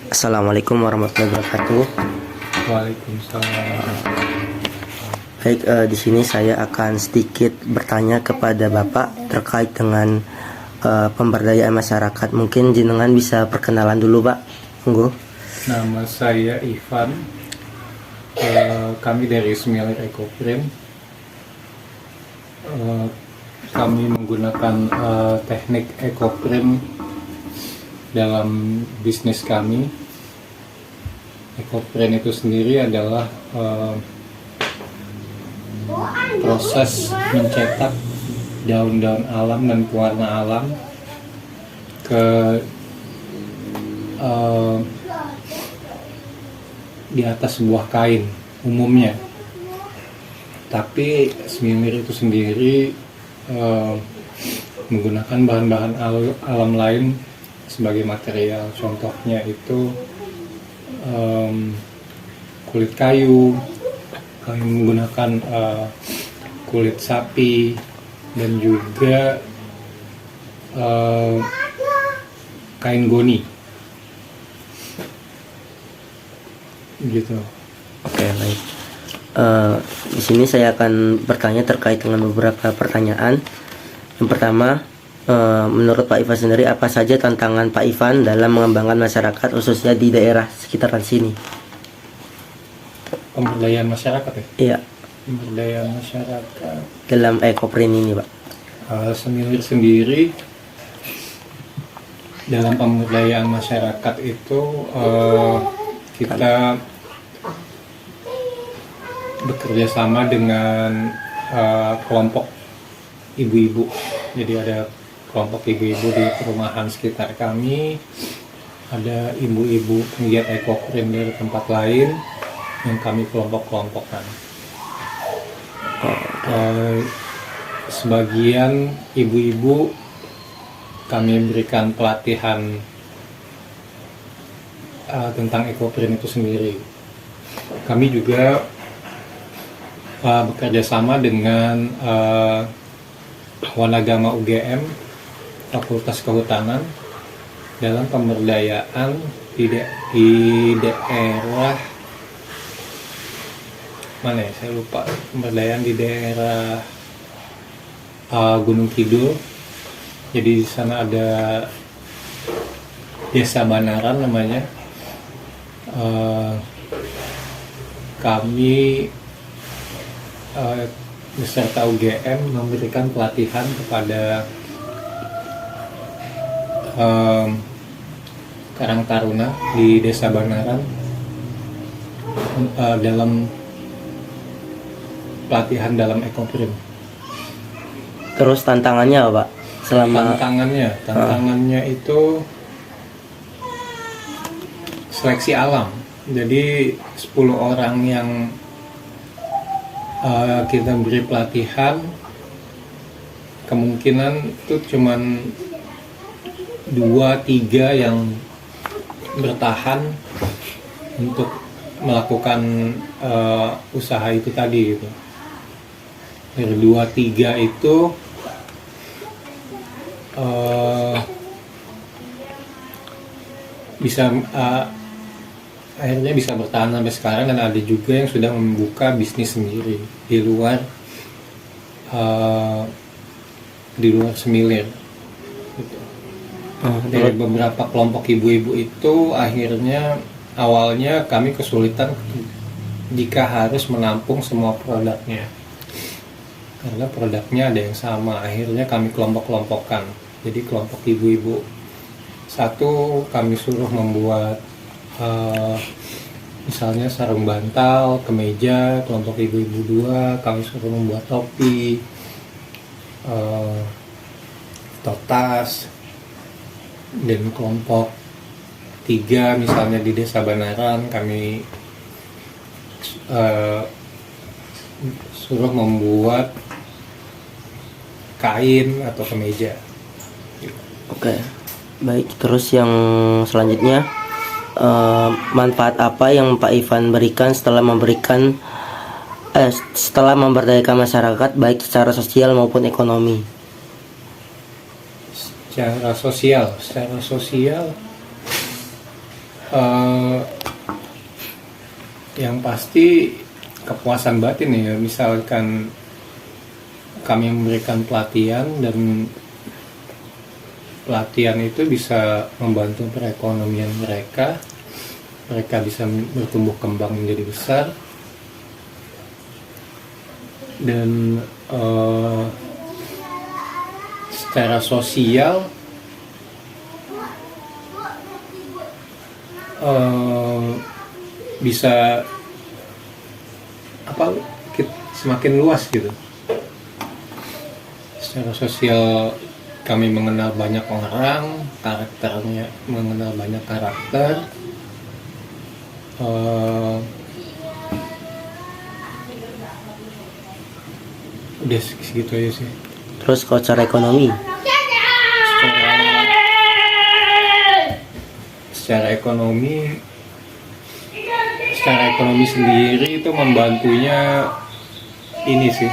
Assalamualaikum warahmatullahi wabarakatuh. Waalaikumsalam. Baik, di sini saya akan sedikit bertanya kepada Bapak terkait dengan pemberdayaan masyarakat. Mungkin jenengan bisa perkenalan dulu, Pak. Monggo. Nama saya Ivan. Kami dari Smilir Ekoprint. Kami menggunakan teknik ekoprint dalam bisnis kami. Ekoprint itu sendiri adalah proses mencetak daun-daun alam dan pewarna alam ke di atas sebuah kain umumnya. Tapi Smilir itu sendiri menggunakan bahan-bahan alam lain sebagai material. Contohnya itu kulit kayu. Kami menggunakan kulit sapi dan juga kain goni, gitu. Oke, baik. Di sini saya akan bertanya terkait dengan beberapa pertanyaan. Yang pertama, menurut Pak Ivan sendiri, apa saja tantangan Pak Ivan dalam mengembangkan masyarakat khususnya di daerah sekitaran sini? Pemberdayaan masyarakat ya? Iya, Pemberdayaan masyarakat dalam ekoprint ini, Pak. Smilir sendiri dalam pemberdayaan masyarakat itu kita bekerja sama dengan kelompok ibu-ibu. Jadi ada kelompok ibu-ibu di perumahan sekitar kami, ada ibu-ibu penggiat ekoprint dari tempat lain yang kami kelompok-kelompokkan. Sebagian ibu-ibu kami berikan pelatihan tentang ekoprint itu sendiri. Kami juga bekerja sama dengan Wanagama UGM, Fakultas Kehutanan, dalam pemberdayaan di daerah mana ya, saya lupa. Pemberdayaan di daerah Gunung Kidul. Jadi di sana ada Desa Banaran namanya. Kami beserta UGM memberikan pelatihan kepada Karang Taruna di Desa Banaran dalam pelatihan dalam ekoprint. Terus tantangannya apa, Pak? Tantangannya itu seleksi alam. Jadi 10 orang yang kita beri pelatihan, kemungkinan itu cuman 2-3 yang bertahan untuk melakukan usaha itu tadi gitu. Dari 2-3 itu bisa akhirnya bisa bertahan sampai sekarang, dan ada juga yang sudah membuka bisnis sendiri di luar Smilir gitu. Dari beberapa kelompok ibu-ibu itu akhirnya awalnya kami kesulitan jika harus menampung semua produknya, karena produknya ada yang sama. Akhirnya kami kelompok-kelompokkan. Jadi kelompok ibu-ibu satu kami suruh membuat misalnya sarung bantal, kemeja. Kelompok ibu-ibu 2 kami suruh membuat topi, tas. Dan kelompok 3 misalnya di Desa Banaran kami suruh membuat kain atau kemeja. Oke, baik. Terus yang selanjutnya, manfaat apa yang Pak Ivan berikan setelah memberdayakan masyarakat baik secara sosial maupun ekonomi? Secara sosial Eh, yang pasti kepuasan batin ya, misalkan kami memberikan pelatihan dan pelatihan itu bisa membantu perekonomian mereka bisa bertumbuh kembang menjadi besar dan secara sosial bisa semakin luas gitu. Secara sosial kami mengenal banyak orang, mengenal banyak karakter. Udah segitu aja sih. Terus kalau secara ekonomi, secara ekonomi sendiri itu membantunya ini sih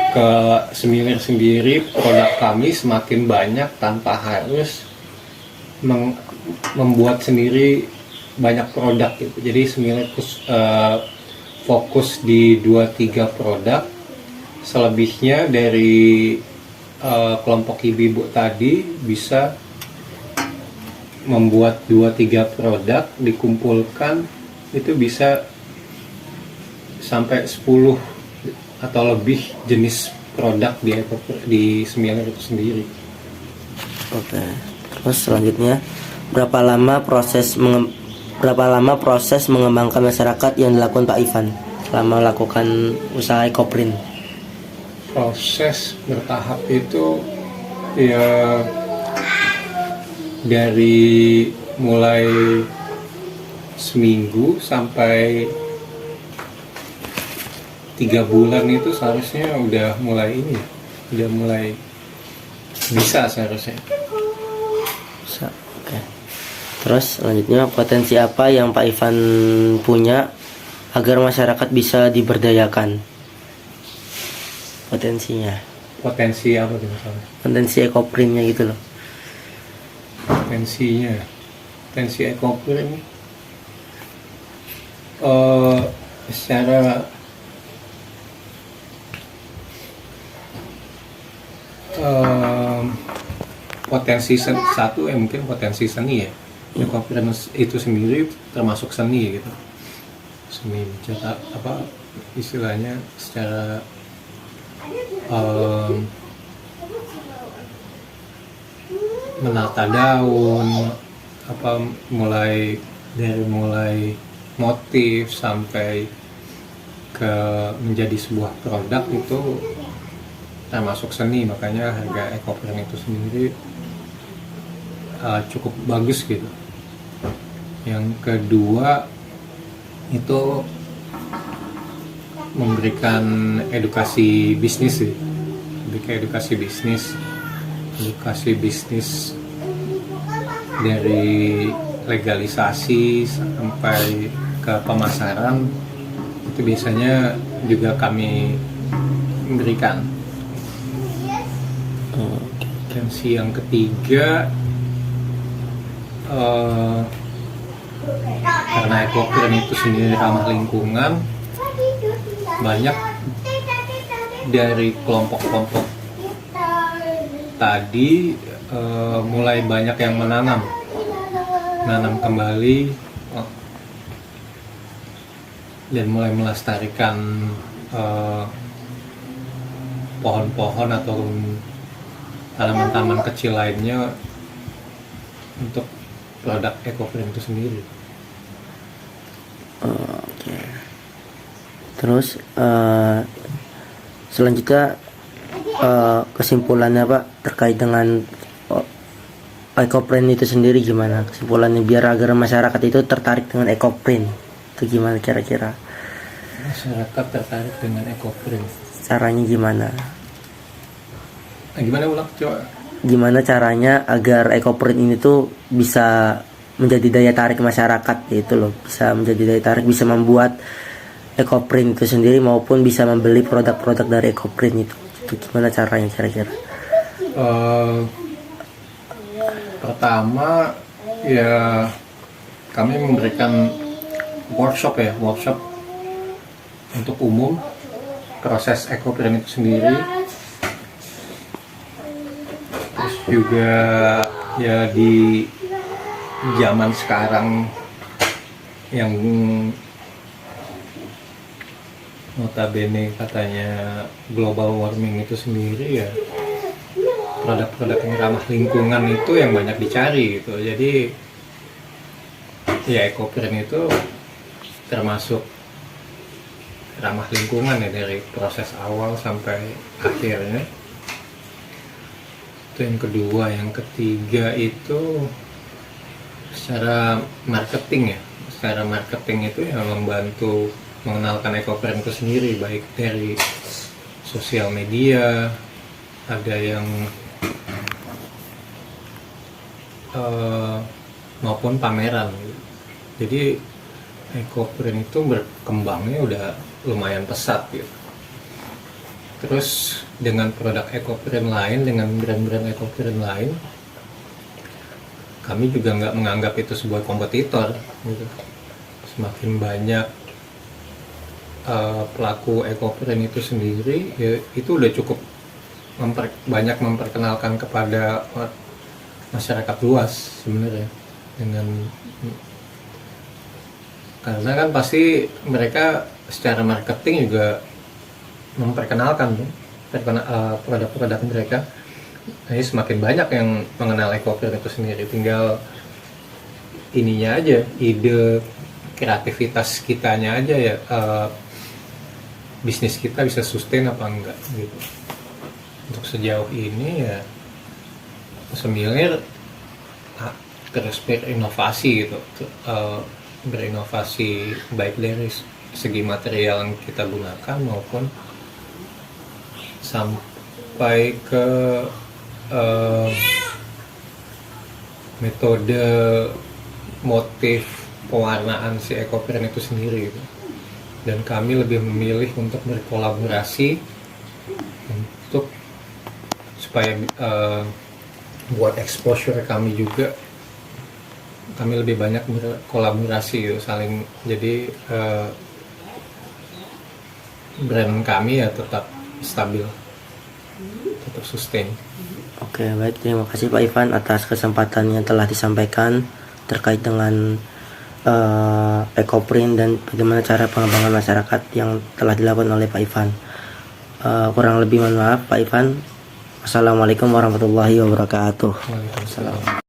ke Semilir sendiri, produk kami semakin banyak tanpa harus membuat sendiri banyak produk gitu. Jadi Semilir fokus di 2-3 produk, selebihnya dari kelompok ibu-ibu tadi bisa membuat 2-3 produk, dikumpulkan itu bisa sampai 10 atau lebih jenis produk di Semilir itu sendiri. oke. Terus selanjutnya, berapa lama proses mengembangkan masyarakat yang dilakukan Pak Ivan selama melakukan usaha ekoprint? Proses bertahap itu ya dari mulai seminggu sampai 3 bulan itu seharusnya udah mulai bisa seharusnya. Oke. Terus selanjutnya, potensi apa yang Pak Ivan punya agar masyarakat bisa diberdayakan? Potensinya. Potensi apa tuh misalnya? Potensi ekoprintnya gitu loh. Potensi ekoprint secara potensi satu mungkin potensi seni ya. Ekoprint itu sendiri termasuk seni gitu. Seni mencetak istilahnya secara menata daun, mulai motif sampai ke menjadi sebuah produk itu termasuk seni, makanya harga ekoprint itu sendiri cukup bagus gitu. Yang kedua itu memberikan edukasi bisnis sih, edukasi bisnis dari legalisasi sampai ke pemasaran itu biasanya juga kami memberikan. Dan yang ketiga karena ekoprint itu sendiri ramah lingkungan, banyak dari kelompok-kelompok tadi mulai banyak yang menanam kembali dan mulai melestarikan pohon-pohon atau tanaman-tanaman kecil lainnya untuk produk ekoprint itu sendiri. Oke. Terus selanjutnya kesimpulannya Pak terkait dengan ekoprint itu sendiri gimana? Kesimpulannya biar agar masyarakat itu tertarik dengan ekoprint itu gimana kira-kira? Masyarakat tertarik dengan ekoprint. Caranya gimana? Gimana ulang coba? Gimana caranya agar ekoprint ini tuh bisa menjadi daya tarik masyarakat gitu loh, bisa menjadi daya tarik, bisa membuat ekoprint itu sendiri maupun bisa membeli produk-produk dari ekoprint itu gimana caranya kira-kira? Pertama Ya, kami memberikan workshop untuk umum proses ekoprint itu sendiri. Terus juga ya di zaman sekarang yang notabene katanya global warming itu sendiri, ya produk-produk yang ramah lingkungan itu yang banyak dicari gitu. Jadi ya ekoprint itu termasuk ramah lingkungan ya, dari proses awal sampai akhirnya. Itu yang kedua. Yang ketiga itu secara marketing ya. Secara marketing itu yang membantu mengenalkan ekoprint itu sendiri, baik dari sosial media, ada yang maupun pameran. Jadi ekoprint itu berkembangnya udah lumayan pesat gitu. Terus dengan produk ekoprint lain, dengan brand-brand ekoprint lain, kami juga nggak menganggap itu sebuah kompetitor gitu. Semakin banyak pelaku ekoprint itu sendiri, ya itu udah cukup banyak memperkenalkan kepada masyarakat luas sebenarnya. Karena kan pasti mereka secara marketing juga memperkenalkan produk-produk mereka. Jadi semakin banyak yang mengenal ekoprint itu sendiri, tinggal ininya aja, ide kreativitas kitanya aja ya, bisnis kita bisa sustain apa enggak gitu. Untuk sejauh ini ya Sembilir terus berinovasi gitu, berinovasi baik dari segi material yang kita gunakan maupun sampai ke metode motif pewarnaan si ekoprint itu sendiri gitu. Dan kami lebih memilih untuk berkolaborasi untuk supaya buat exposure kami juga, kami lebih banyak berkolaborasi gitu, saling, jadi brand kami ya tetap stabil, tetap sustain. Oke, baik, terima kasih Pak Ivan atas kesempatan yang telah disampaikan terkait dengan ekoprint dan bagaimana cara pengembangan masyarakat yang telah dilakukan oleh Pak Ivan. Kurang lebih mohon maaf Pak Ivan. Assalamualaikum warahmatullahi wabarakatuh. Waalaikumsalam.